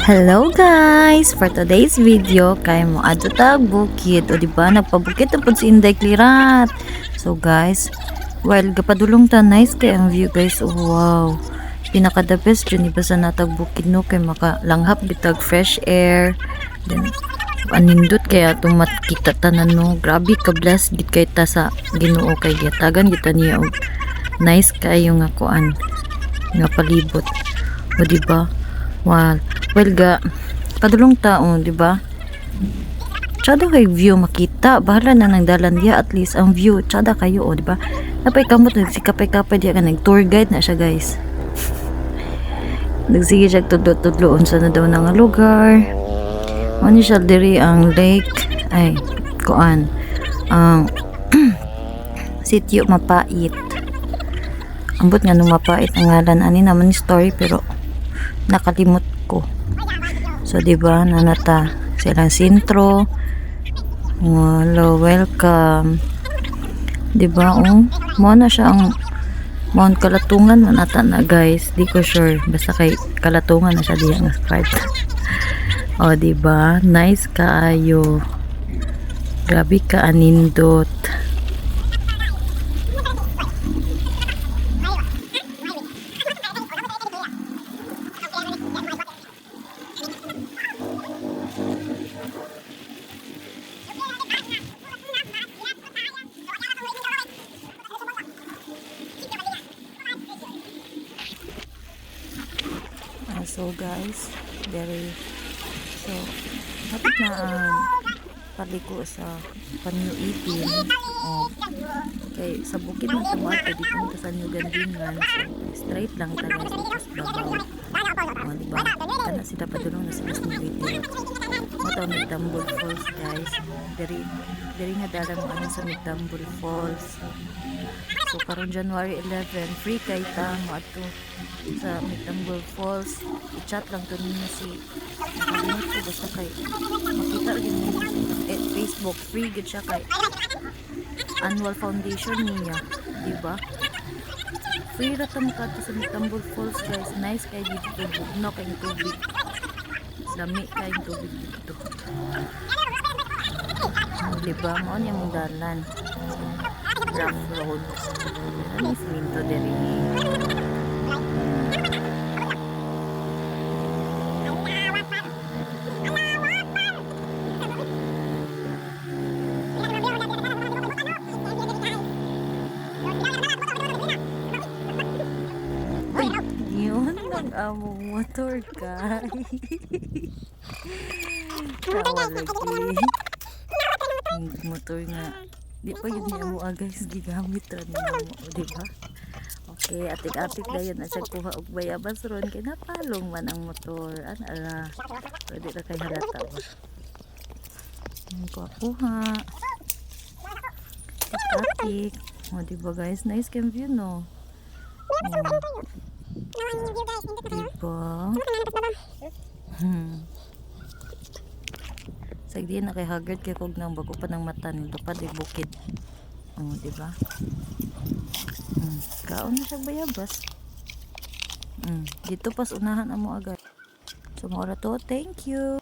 Hello guys! For today's video, kay mo adto tag bukid. O diba, nagpabukid na po si Inday Klirat. So guys, while gapadulong ta, nice kay ang view guys. Oh, wow! Pinaka the best yun, iba sa natag bukid no, kay makalanghap bitag fresh air. Then, anindot kaya tumat kita tanan no. Grabe ka bless git kay ta sa Ginoo kay gitagan kita niya. Og nice kayo nga kuan nga palibot. O diba? Wow. Well ga padulong taon, di ba? Tsada kay view makita, bahala na nang dalan dia at least ang view tsada kayo, di ba? Napay kamot si kapay-kapay dia ka nag tour guide na siya, guys. Nagsige siya tudlo-tudloon sa na daw nga lugar. Ano siya diri ang lake ay kuan ang sitio Mapait. Ambot nga nung Mapait ang ngalan ani naman ni story pero nakalimot ko. So diba nanata silang sintro. Hello, welcome. Diba mo na siya ang Mount Kalatungan manata na guys. Di ko sure basta kay Kalatungan na siya diya nga part. O diba nice kaayo. Grabe ka anindot. So guys, so dapat na paliko sa Panyo Ipin. Kay sa bukid ng tumato dito mo sa New Gandingan, so straight lang ta guys tapos babaw. Diba? Kana sila padulong na sila sa video. Mataw Migdambul Falls guys. Diri nga dalang mo sa Migdambul Falls. So karon January 11 free kay ta mo ato sa Migdambul Falls. I-chat lang to ninyo si nakalimot ko basta kay makita rin ninyo Facebook free gid siya kay annual foundation niya, diba? Free ra ta makato sa Migdambul Falls guys. Nice kay dito bugnaw kay tubig. Lami kay tubig dito. Diba? Mao niya mong dalan. Rough road. Ano siminto diri? Yun ang among motor ka. Tawa lagi. Motor nga. Di pa yun niya mo guys gigamit ron mo, diba? Okay, atik-atik dayon at siya kuha og bayabas ron kay napalong man ang motor. Ana pwede ra kay halata ba. Kuha. Atik. O diba guys, nice cam view no. Diba? Sagdi na kay haggard kay kog nang bago pa ng mata ni dapat ay bukid. Diba? Kaon na siya bayabas. Dito pas unahan amo agad. So mo to, thank you.